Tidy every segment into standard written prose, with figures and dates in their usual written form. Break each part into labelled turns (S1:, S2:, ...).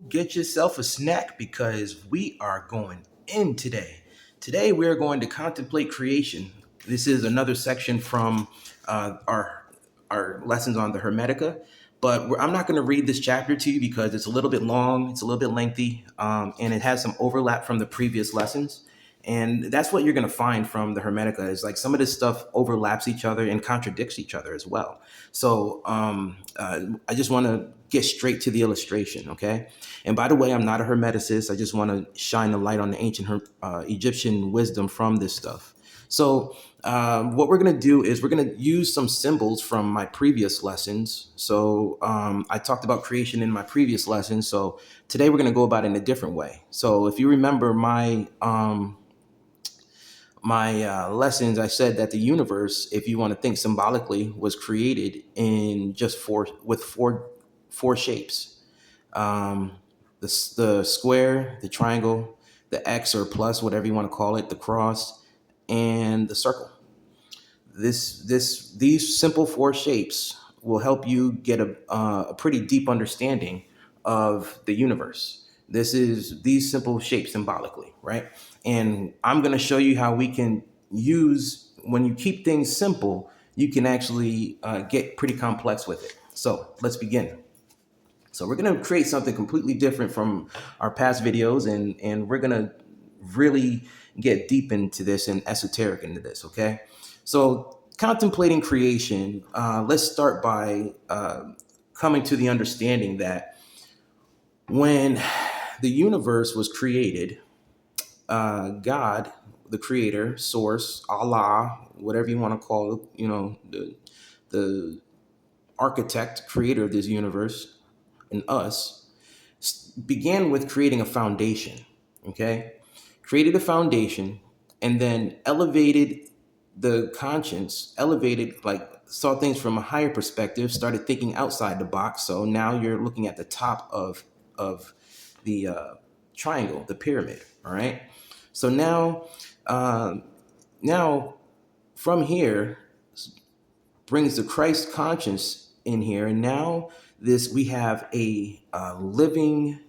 S1: get yourself a snack because we are going in today. Today, we are going to contemplate creation. This is another section from our lessons on the Hermetica, but I'm not going to read this chapter to you because it's a little bit long, it's a little bit lengthy, and it has some overlap from the previous lessons. And that's what you're going to find from the Hermetica is like some of this stuff overlaps each other and contradicts each other as well. So I just want to get straight to the illustration, okay? And by the way, I'm not a Hermeticist. I just want to shine the light on the ancient Egyptian wisdom from this stuff. So what we're going to do is we're going to use some symbols from my previous lessons. So I talked about creation in my previous lesson. So today we're going to go about it in a different way. So if you remember my lessons, I said that the universe, if you want to think symbolically, was created in just four shapes: um, the square, the triangle, the X or plus, whatever you want to call it, the cross, and the circle. These simple four shapes will help you get a pretty deep understanding of the universe. This is these simple shapes symbolically, right? And I'm going to show you how we can use when you keep things simple, you can actually get pretty complex with it. So let's begin. So we're going to create something completely different from our past videos, and we're going to really get deep into this and esoteric into this, okay? So contemplating creation, let's start by coming to the understanding that when the universe was created, God, the creator, source, Allah, whatever you want to call it, the architect, creator of this universe, and us, began with creating a foundation, okay? Created a foundation and then elevated the conscience, elevated, like saw things from a higher perspective, started thinking outside the box. So now you're looking at the top of the triangle, the pyramid, all right? So now from here brings the Christ conscience in here, and now this we have a living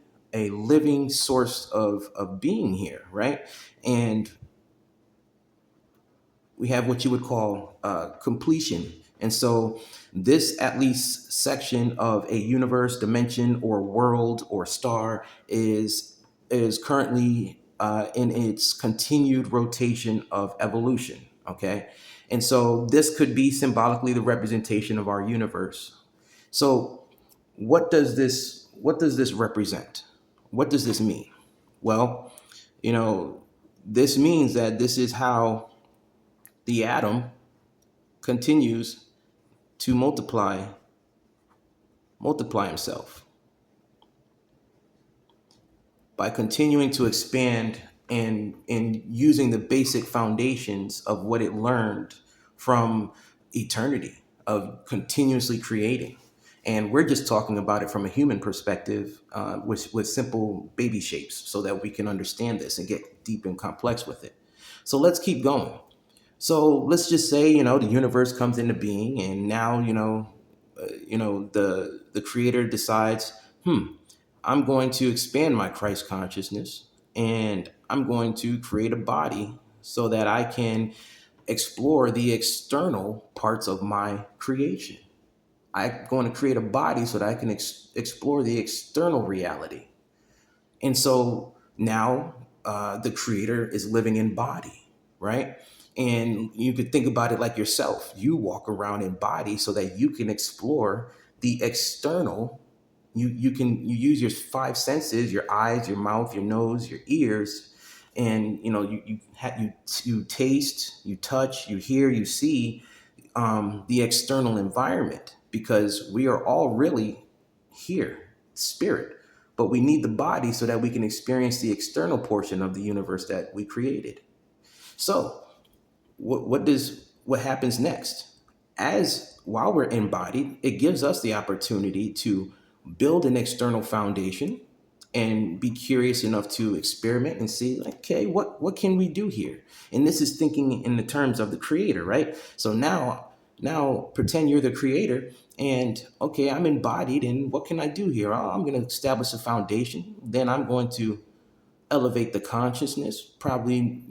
S1: source of being here, right? And we have what you would call completion. And so this at least section of a universe, dimension, or world or star is currently in its continued rotation of evolution. Okay. And so this could be symbolically the representation of our universe. So what does this represent? What does this mean? Well, this means that this is how the atom continues to multiply himself by continuing to expand and using the basic foundations of what it learned from eternity of continuously creating. And we're just talking about it from a human perspective with simple baby shapes so that we can understand this and get deep and complex with it. So let's keep going. So let's just say, the universe comes into being, and now, the creator decides, I'm going to expand my Christ consciousness, and I'm going to create a body so that I can explore the external parts of my creation. I'm going to create a body so that I can explore the external reality. And so now the creator is living in body, right? And you could think about it like yourself. You walk around in body so that you can explore the external. You use your five senses, your eyes, your mouth, your nose, your ears, and you taste, you touch, you hear, you see the external environment, because we are all really here, spirit, but we need the body so that we can experience the external portion of the universe that we created. So what happens next? As while we're embodied, it gives us the opportunity to build an external foundation and be curious enough to experiment and see, okay, what can we do here? And this is thinking in the terms of the creator, right? So now pretend you're the creator, And okay, I'm embodied, and what can I do here? Oh, I'm going to establish a foundation. Then I'm going to elevate the consciousness, probably,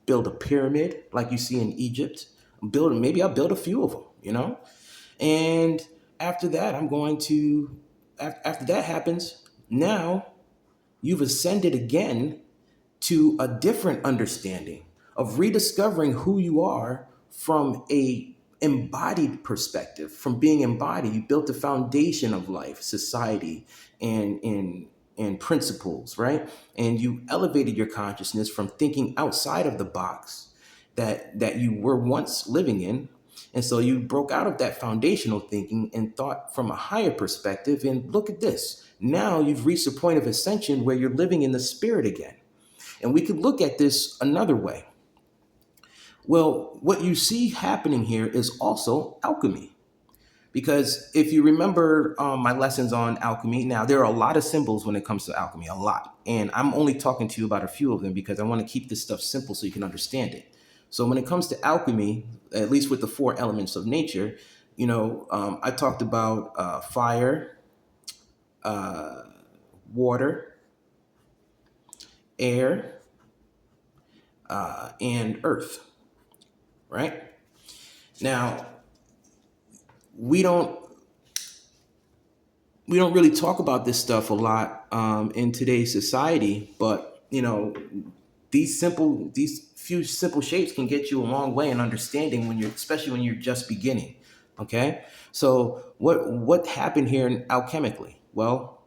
S1: build a pyramid like you see in Egypt. Maybe I'll build a few of them. And after that, after that happens, now you've ascended again to a different understanding of rediscovering who you are from a embodied perspective. From being embodied, you built the foundation of life, society, and principles, right? And you elevated your consciousness from thinking outside of the box that you were once living in. And so you broke out of that foundational thinking and thought from a higher perspective. And look at this. Now you've reached a point of ascension where you're living in the spirit again. And we could look at this another way. Well, what you see happening here is also alchemy. Because if you remember my lessons on alchemy, now there are a lot of symbols when it comes to alchemy, a lot. And I'm only talking to you about a few of them because I want to keep this stuff simple so you can understand it. So when it comes to alchemy, at least with the four elements of nature, I talked about fire, uh, water, air, and earth, right? Now, we don't we don't really talk about this stuff a lot in today's society, but these few simple shapes can get you a long way in understanding especially when you're just beginning. Okay, so what happened here alchemically? Well,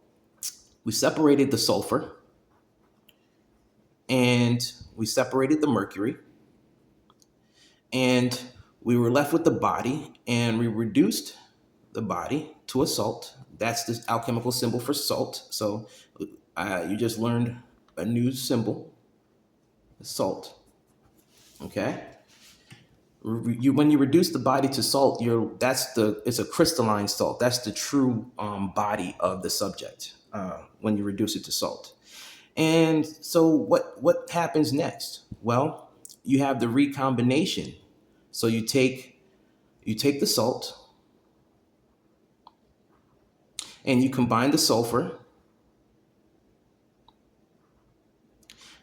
S1: we separated the sulfur and we separated the mercury, and we were left with the body, and we reduced the body to a salt. That's the alchemical symbol for salt. So you just learned a new symbol, salt. Okay. When you reduce the body to salt, it's a crystalline salt. That's the true body of the subject when you reduce it to salt. And so what happens next? Well, you have the recombination. So you take the salt and you combine the sulfur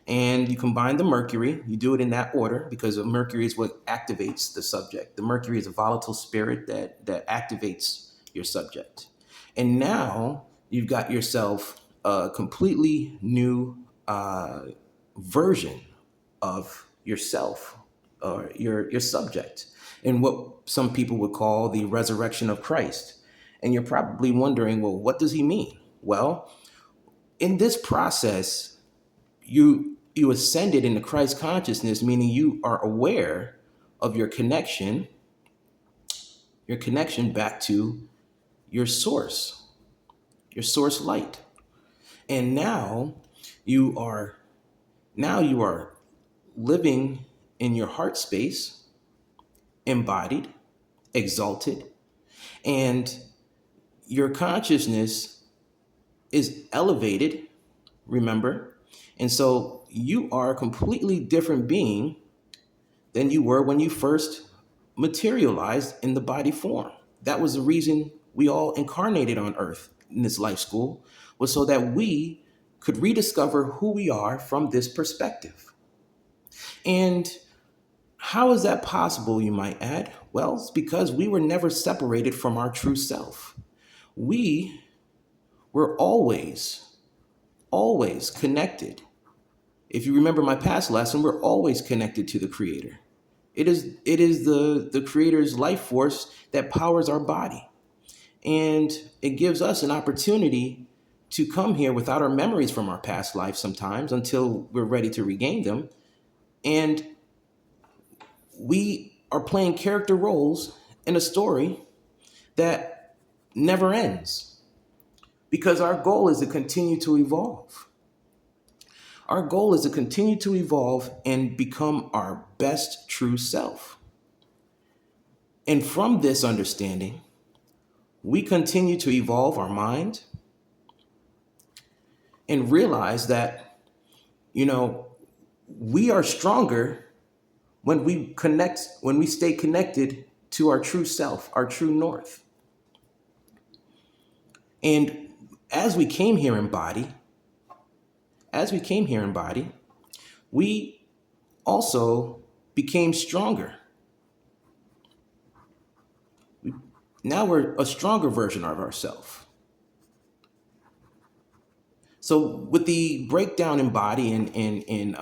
S1: and you combine the mercury. You do it in that order because the mercury is what activates the subject. The mercury is a volatile spirit that activates your subject. And now you've got yourself a completely new version of yourself or your subject, and what some people would call the resurrection of Christ. And you're probably wondering, well, what does he mean? Well, in this process, you ascended into Christ consciousness, meaning you are aware of your connection back to your source light. And you are you are living in your heart space, embodied, exalted, and your consciousness is elevated, remember? And so you are a completely different being than you were when you first materialized in the body form. That was the reason we all incarnated on earth in this life school, was so that we could rediscover who we are from this perspective. And how is that possible, you might add? Well, it's because we were never separated from our true self. We were always connected. If you remember my past lesson, we're always connected to the Creator. It is the Creator's life force that powers our body. And it gives us an opportunity to come here without our memories from our past life sometimes until we're ready to regain them. And we are playing character roles in a story that never ends because our goal is to continue to evolve. Our goal is to continue to evolve and become our best true self. And from this understanding, we continue to evolve our mind and realize that, we are stronger when we stay connected to our true self, our true north. And as we came here in body, as we came here in body, we also became stronger. Now we're a stronger version of ourselves. So with the breakdown in body and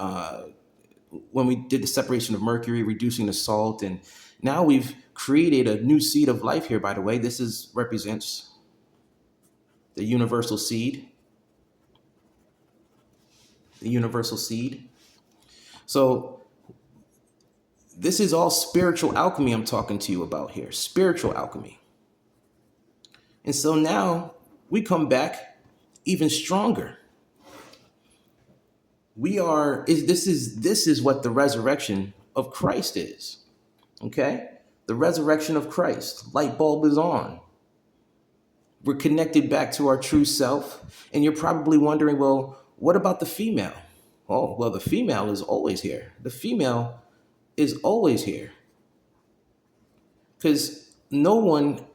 S1: when we did the separation of mercury, reducing the salt, and now we've created a new seed of life here. By the way, this is represents the universal seed, the universal seed. So this is all spiritual alchemy I'm talking to you about here, spiritual alchemy. And so now we come back even stronger. This is what the resurrection of Christ is. Okay? The resurrection of Christ. Light bulb is on. We're connected back to our true self. And you're probably wondering, well, what about the female? Oh, well, the female is always here. The female is always here. Because no one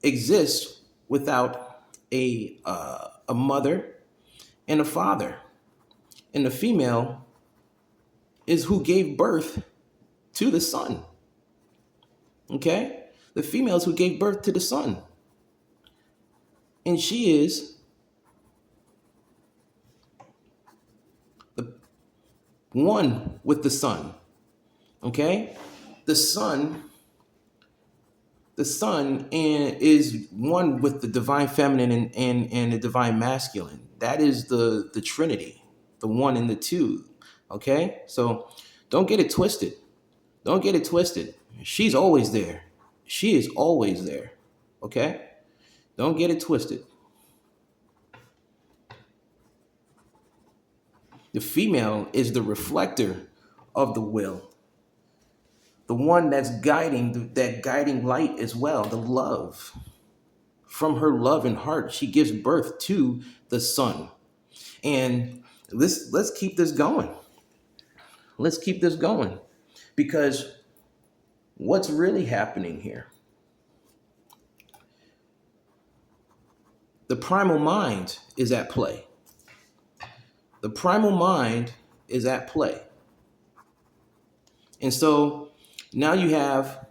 S1: exists without a mother and a father. And the female is who gave birth to the son. Okay? The female is who gave birth to the son. And she is the one with the son. Okay? The son is one with the divine feminine and the divine masculine. That is the Trinity, the one and the two. Okay? So don't get it twisted. Don't get it twisted. She's always there. She is always there. Okay? Don't get it twisted. The female is the reflector of the will. The one that's guiding, that guiding light as well, the love. From her love and heart, she gives birth to the son. And let's keep this going. Let's keep this going. Because what's really happening here? The primal mind is at play. The primal mind is at play. And so now you have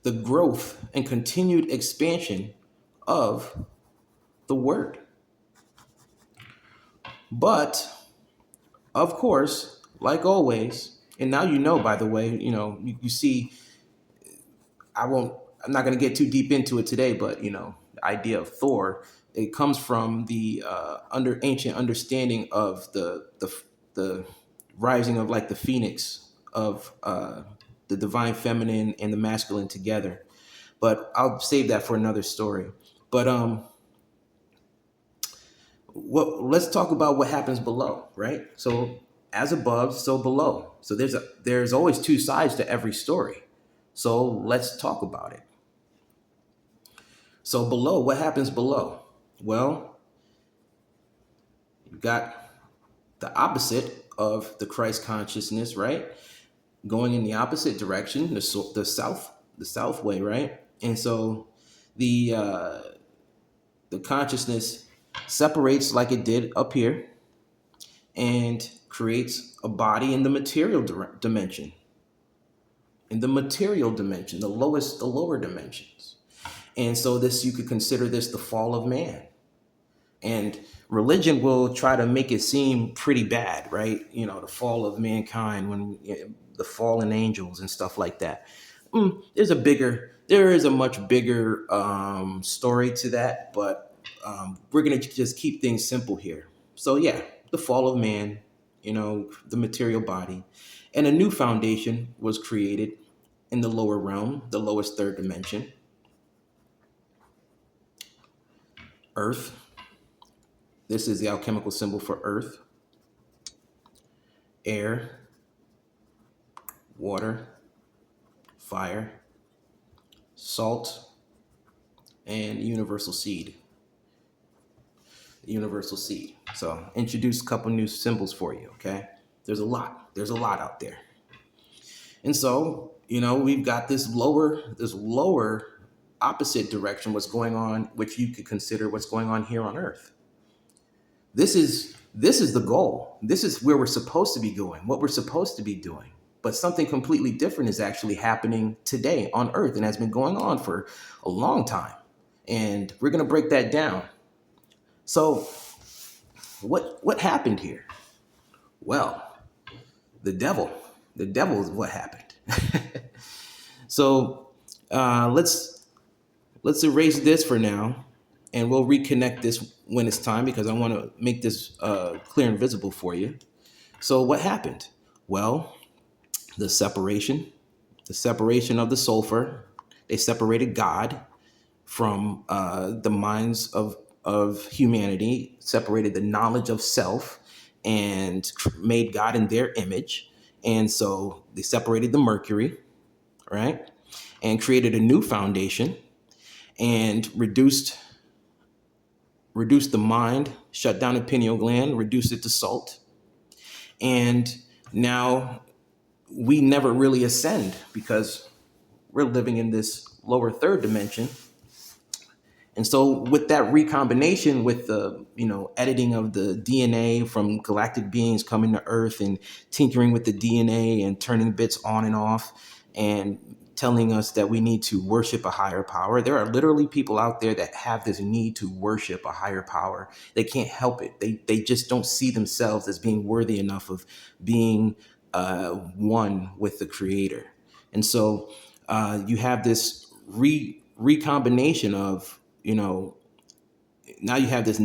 S1: the growth and continued expansion of the word. But of course, like always, and now you know, by the way, you see, I'm not going to get too deep into it today, but the idea of Thor, it comes from the ancient understanding of the rising of like the phoenix of the divine feminine and the masculine together. But I'll save that for another story. But let's talk about what happens below, right? So as above, so below. So there's always two sides to every story. So let's talk about it. So below, what happens below? Well, you've got the opposite of the Christ consciousness, right? Going in the opposite direction, the south way, right? And so the consciousness separates like it did up here and creates a body in the material dimension. In the material dimension, the lower dimensions. And so you could consider this the fall of man. And religion will try to make it seem pretty bad, right? The fall of mankind, when the fallen angels and stuff like that. There is a much bigger story to that, but we're going to just keep things simple here. So yeah, the fall of man, the material body, and a new foundation was created in the lower realm, the lowest third dimension. Earth. This is the alchemical symbol for earth. Air, water, fire, salt, and universal seed. Universal seed. So introduce a couple new symbols for you, okay? There's a lot out there. And so We've got this lower opposite direction, what's going on, which you could consider what's going on here on earth. This is the goal. This is where we're supposed to be going, what we're supposed to be doing. But something completely different is actually happening today on earth and has been going on for a long time. And we're going to break that down. So what happened here? Well, the devil. The devil is what happened. So let's erase this for now, and we'll reconnect this when it's time, because I want to make this clear and visible for you. So what happened? Well, the separation, the separation of the sulfur. They separated God from the minds of humanity, separated the knowledge of self, and made God in their image. And so they separated the mercury, right? And created a new foundation, and reduced the mind, shut down the pineal gland, reduced it to salt. And now we never really ascend, because we're living in this lower third dimension. And so with that recombination, with the editing of the DNA from galactic beings coming to Earth and tinkering with the DNA and turning bits on and off and telling us that we need to worship a higher power. There are literally people out there that have this need to worship a higher power. They can't help it. They just don't see themselves as being worthy enough of being one with the Creator. And so you have this recombination of, now you have this the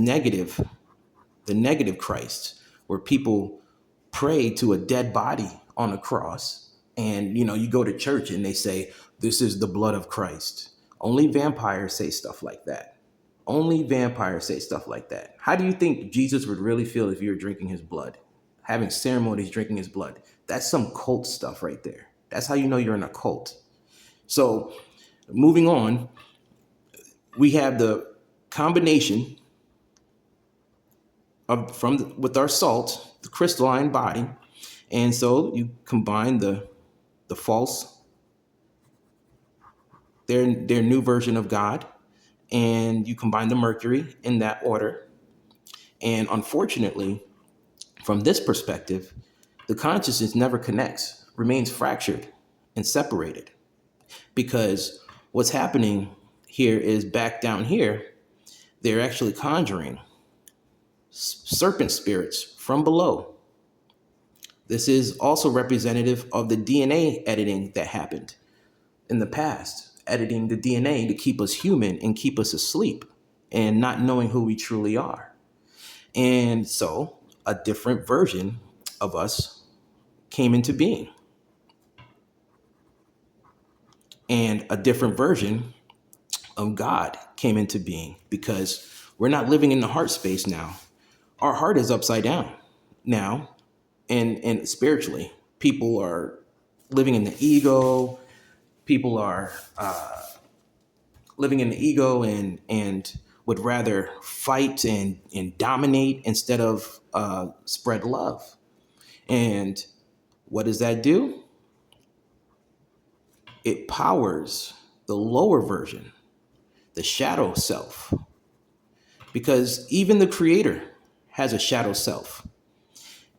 S1: negative Christ, where people pray to a dead body on a cross. And you go to church and they say, this is the blood of Christ. Only vampires say stuff like that. Only vampires say stuff like that. How do you think Jesus would really feel if you were drinking his blood? Having ceremonies, drinking his blood. That's some cult stuff right there. That's how you know you're in a cult. So moving on, we have the combination with our salt, the crystalline body. And so you combine the false, their new version of God, and you combine the mercury in that order. And unfortunately, from this perspective, the consciousness never connects, remains fractured and separated. Because what's happening here is, back down here, they're actually conjuring serpent spirits from below. This is also representative of the DNA editing that happened in the past, editing the DNA to keep us human and keep us asleep and not knowing who we truly are. And so a different version of us came into being. And a different version of God came into being, because we're not living in the heart space now. Our heart is upside down now, and spiritually, people are living in the ego. People are living in the ego and would rather fight and dominate instead of spread love. And what does that do? It powers the lower version, the shadow self, because even the Creator has a shadow self.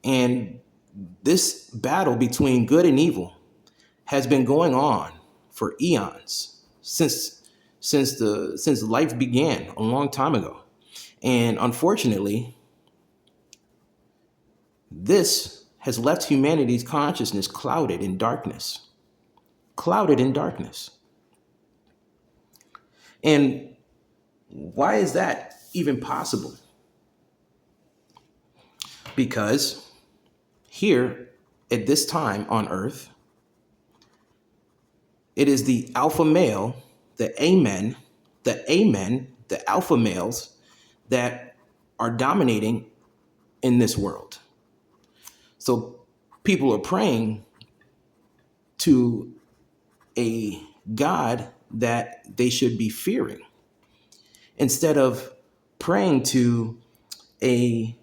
S1: And this battle between good and evil has been going on for eons, since life began a long time ago. And unfortunately, this has left humanity's consciousness clouded in darkness. Clouded in darkness. And why is that even possible? Because here, at this time on Earth, it is the alpha male, the amen, the alpha males that are dominating in this world. So people are praying to a God that they should be fearing, instead of praying to a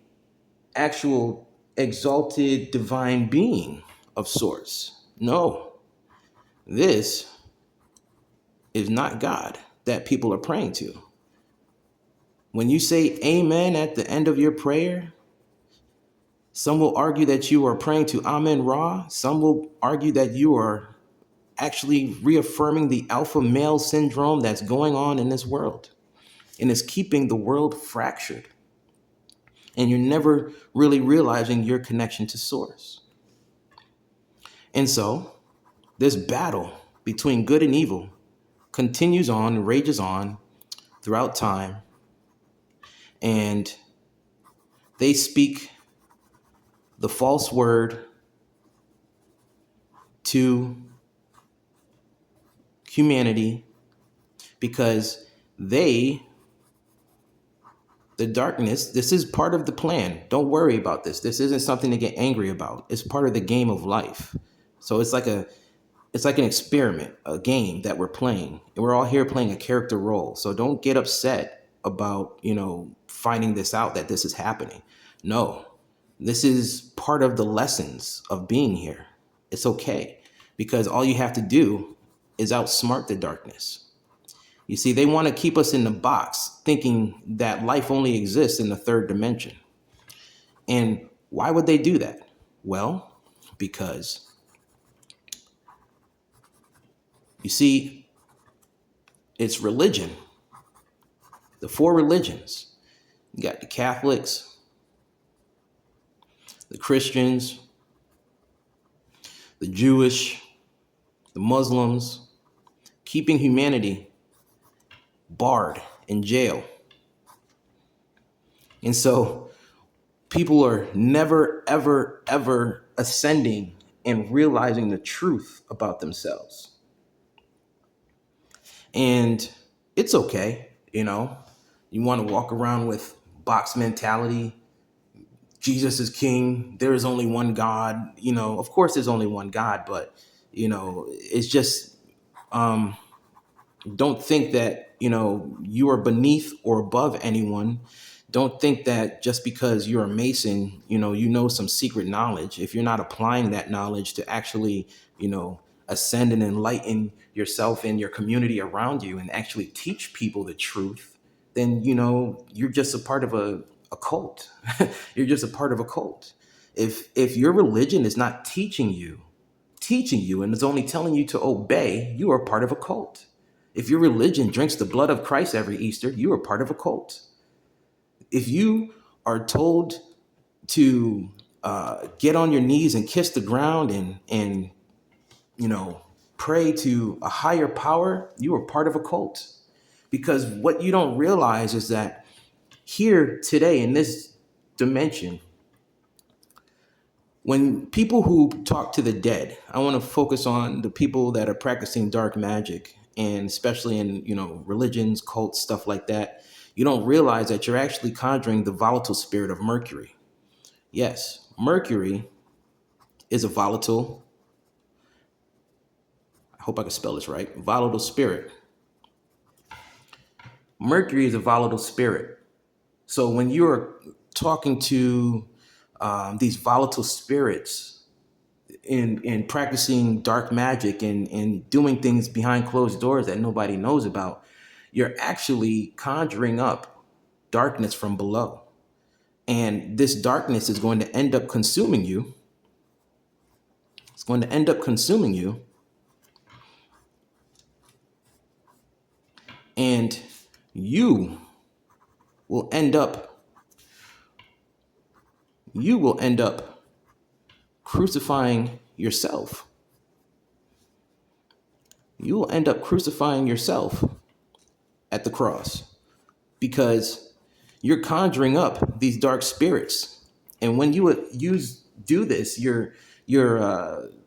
S1: actual exalted divine being of sorts. No, This is not God that people are praying to. When you say amen at the end of your prayer, some will argue that you are praying to Amen Ra. Some will argue that you are actually reaffirming the alpha male syndrome that's going on in this world and is keeping the world fractured. And you're never really realizing your connection to source. And so this battle between good and evil continues on and rages on throughout time. And they speak the false word to humanity because the darkness, this is part of the plan. Don't worry about this. This isn't something to get angry about. It's part of the game of life. So it's like an experiment, a game that we're playing. And we're all here playing a character role. So don't get upset about, finding this out that this is happening. No, this is part of the lessons of being here. It's okay because all you have to do is outsmart the darkness. You see, they want to keep us in the box thinking that life only exists in the third dimension. And why would they do that? Well, because you see, it's religion, the four religions. You got the Catholics, the Christians, the Jewish, the Muslims, keeping humanity barred in jail. And so people are never, ever, ever ascending and realizing the truth about themselves. And it's okay, you want to walk around with box mentality. Jesus is king. There is only one God. Of course there's only one God, but it's just don't think that, you are beneath or above anyone. Don't think that just because you're a Mason, you know some secret knowledge. If you're not applying that knowledge to actually, ascend and enlighten yourself and your community around you and actually teach people the truth, then, you're just a part of a cult. You're just a part of a cult. If your religion is not teaching you and is only telling you to obey, you are part of a cult. If your religion drinks the blood of Christ every Easter, you are part of a cult. If you are told to get on your knees and kiss the ground and pray to a higher power, you are part of a cult. Because what you don't realize is that here today in this dimension, when people who talk to the dead, I want to focus on the people that are practicing dark magic, and especially in, religions, cults, stuff like that. You don't realize that you're actually conjuring the volatile spirit of Mercury. Yes, Mercury is a volatile, I hope I can spell this right, volatile spirit. Mercury is a volatile spirit. So when you're talking to these volatile spirits, in practicing dark magic and doing things behind closed doors that nobody knows about, you're actually conjuring up darkness from below. And this darkness is going to end up consuming you. It's going to end up consuming you. And you will end up, crucifying yourself. You will end up crucifying yourself at the cross because you're conjuring up these dark spirits. And when you do this, you're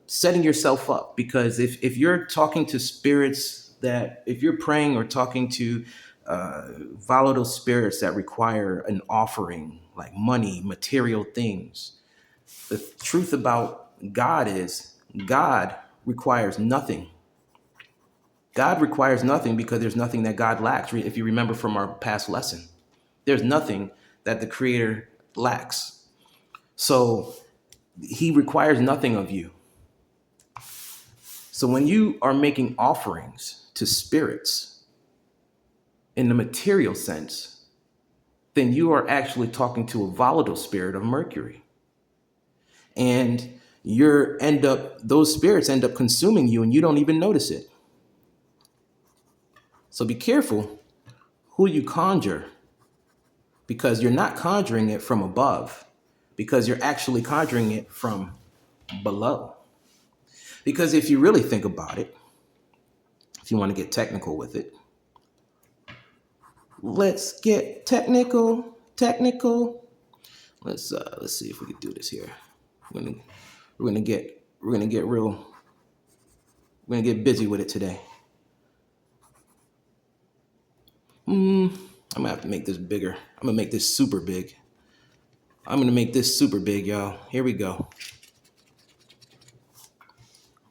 S1: setting yourself up, because if you're talking to spirits, that if you're praying or talking to volatile spirits that require an offering like money, material things, the truth about God is God requires nothing. God requires nothing because there's nothing that God lacks. If you remember from our past lesson, there's nothing that the Creator lacks. So he requires nothing of you. So when you are making offerings to spirits in the material sense, then you are actually talking to a volatile spirit of Mercury. And those spirits end up consuming you and you don't even notice it. So be careful who you conjure, because you're not conjuring it from above, because you're actually conjuring it from below. Because if you really think about it, if you want to get technical with it, let's get technical. Let's see if we can do this here. We're gonna get real. We're gonna get busy with it today. I'm gonna have to make this bigger. I'm gonna make this super big. Y'all. Here we go.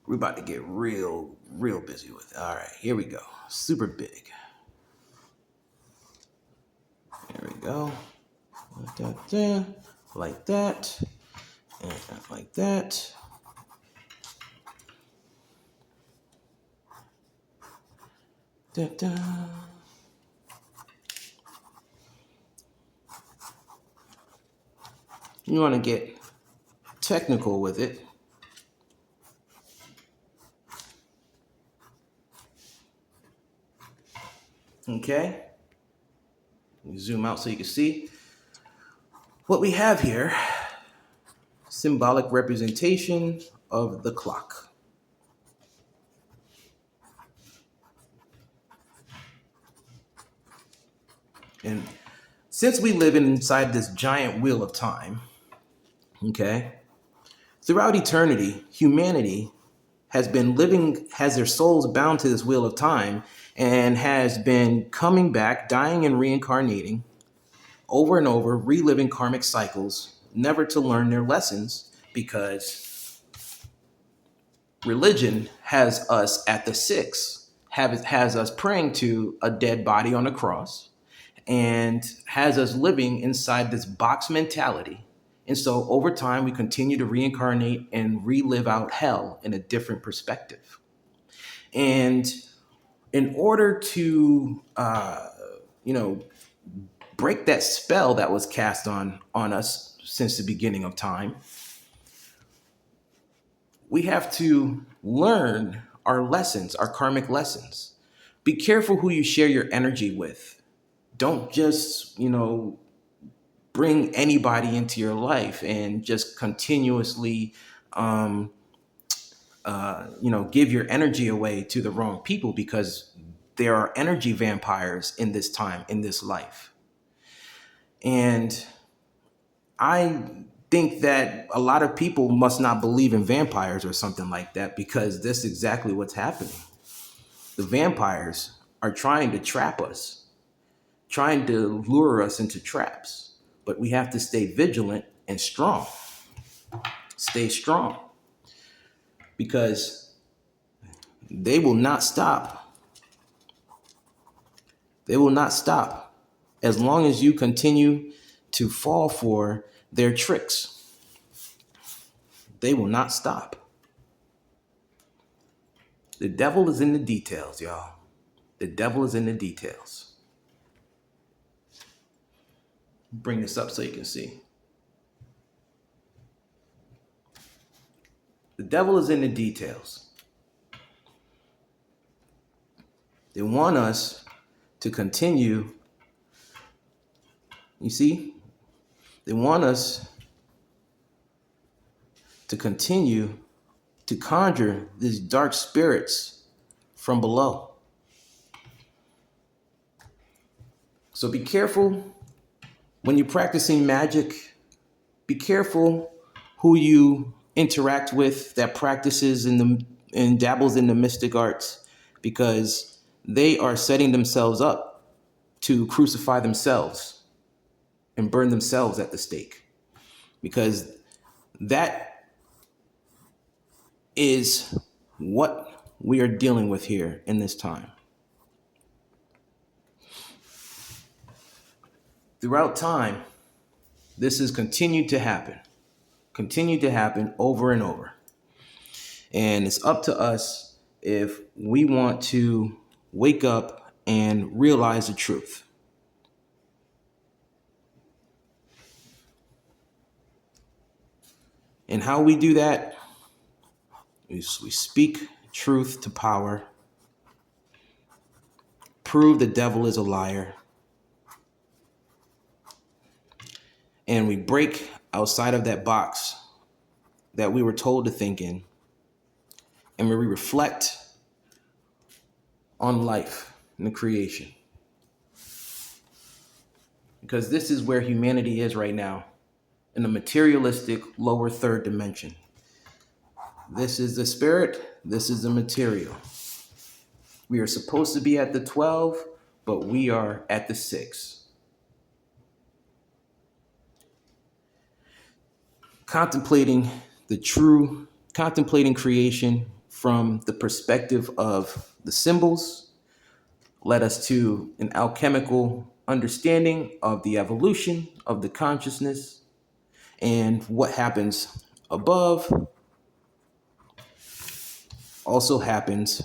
S1: We're about to get real busy with it. All right, here we go. Super big. There we go. Like that there. Like that. And like that. Da-da. You want to get technical with it. Okay. Zoom out so you can see what we have here. Symbolic representation of the clock. And since we live inside this giant wheel of time, okay, throughout eternity, humanity has their souls bound to this wheel of time and has been coming back, dying and reincarnating over and over, reliving karmic cycles, never to learn their lessons, because religion has us at the six, has us praying to a dead body on a cross, and has us living inside this box mentality. And so over time, we continue to reincarnate and relive out hell in a different perspective. And in order to, break that spell that was cast on us since the beginning of time, we have to learn our lessons, our karmic lessons. Be careful who you share your energy with. Don't just, bring anybody into your life and just continuously, give your energy away to the wrong people, because there are energy vampires in this time, in this life. And I think that a lot of people must not believe in vampires or something like that, because that's exactly what's happening. The vampires are trying to trap us, trying to lure us into traps, but we have to stay vigilant and strong. Stay strong, because they will not stop. They will not stop as long as you continue to fall for their tricks. They will not stop. The devil is in the details, y'all. The devil is in the details. Bring this up so you can see. The devil is in the details. They want us to continue. You see? They want us to continue to conjure these dark spirits from below. So be careful when you're practicing magic. Be careful who you interact with that practices and dabbles in the mystic arts, because they are setting themselves up to crucify themselves and burn themselves at the stake, because that is what we are dealing with here in this time. Throughout time, this has continued to happen over and over. And it's up to us if we want to wake up and realize the truth. And how we do that is we speak truth to power, prove the devil is a liar, and we break outside of that box that we were told to think in, and we reflect on life and the creation. Because this is where humanity is right now, in the materialistic lower third dimension. This is the spirit, this is the material. We are supposed to be at the 12, but we are at the 6. Contemplating creation from the perspective of the symbols led us to an alchemical understanding of the evolution of the consciousness, and what happens above also happens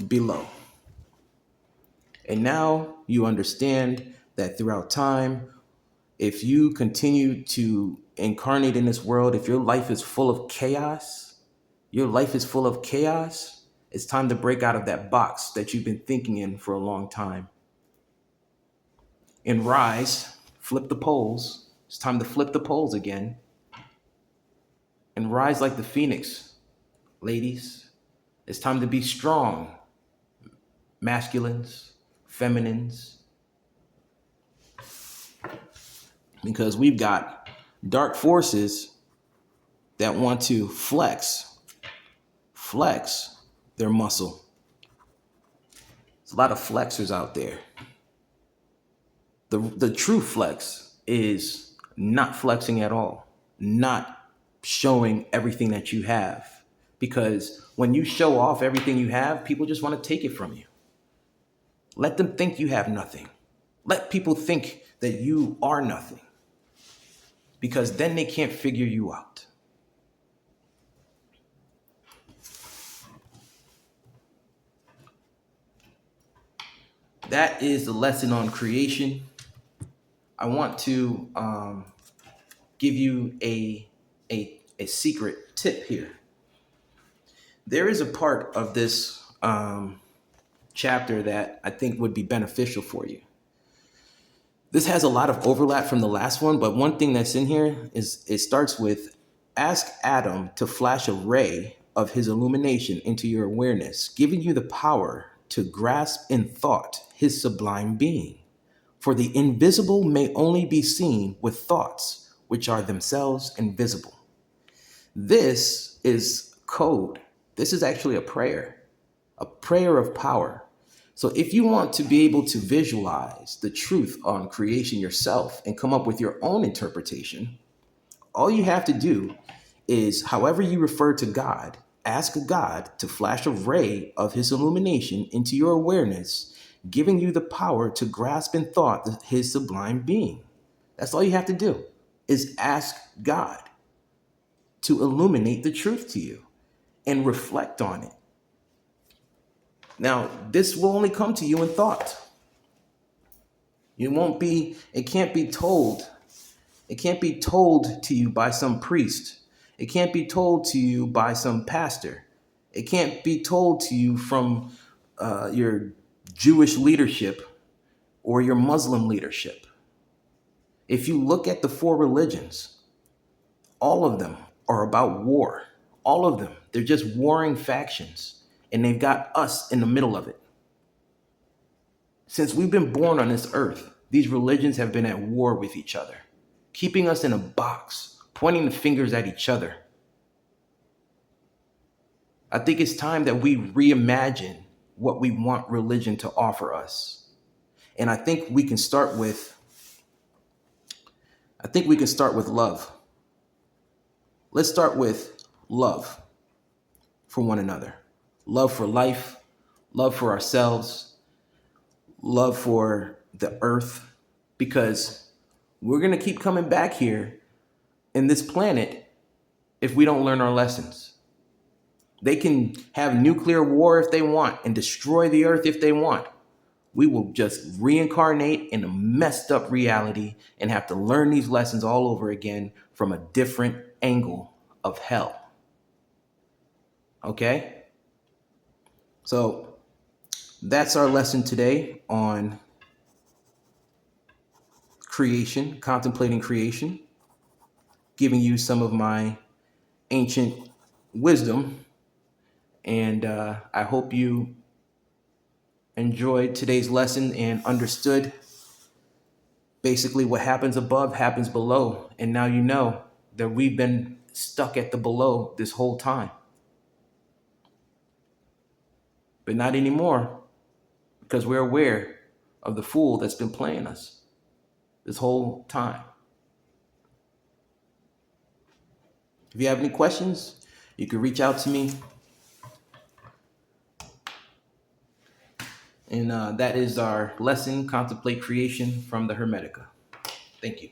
S1: below. And now you understand that throughout time, if you continue to incarnate in this world, if your life is full of chaos, it's time to break out of that box that you've been thinking in for a long time. And rise, flip the poles. It's time to flip the poles again. And rise like the phoenix, ladies. It's time to be strong, masculines, feminines. Because we've got dark forces that want to flex their muscle. There's a lot of flexors out there. The true flex is not flexing at all, not showing everything that you have. Because when you show off everything you have, people just want to take it from you. Let them think you have nothing. Let people think that you are nothing. Because then they can't figure you out. That is the lesson on creation. I want to give you a secret tip here. There is a part of this chapter that I think would be beneficial for you. This has a lot of overlap from the last one, but one thing that's in here is it starts with, ask Adam to flash a ray of his illumination into your awareness, giving you the power to grasp in thought his sublime being. For the invisible may only be seen with thoughts, which are themselves invisible. This is code. This is actually a prayer of power. So if you want to be able to visualize the truth on creation yourself and come up with your own interpretation, all you have to do is, however you refer to God, ask God to flash a ray of his illumination into your awareness, giving you the power to grasp in thought his sublime being. That's all you have to do, is ask God to illuminate the truth to you and reflect on it. Now, this will only come to you in thought. It can't be told to you by some priest. It can't be told to you by some pastor. It can't be told to you from your Jewish leadership or your Muslim leadership. If you look at the 4 religions, all of them are about war. All of them. They're just warring factions. And they've got us in the middle of it. Since we've been born on this earth, these religions have been at war with each other, keeping us in a box, pointing the fingers at each other. I think it's time that we reimagine what we want religion to offer us. And I think we can start with love. Let's start with love for one another. Love for life, love for ourselves, love for the earth, because we're going to keep coming back here in this planet if we don't learn our lessons. They can have nuclear war if they want and destroy the earth if they want. We will just reincarnate in a messed up reality and have to learn these lessons all over again from a different angle of hell. Okay? So that's our lesson today on creation, contemplating creation, giving you some of my ancient wisdom. And I hope you enjoyed today's lesson and understood basically what happens above happens below. And now you know that we've been stuck at the below this whole time. But not anymore, because we're aware of the fool that's been playing us this whole time. If you have any questions, you can reach out to me. And that is our lesson, Contemplate Creation from the Hermetica. Thank you.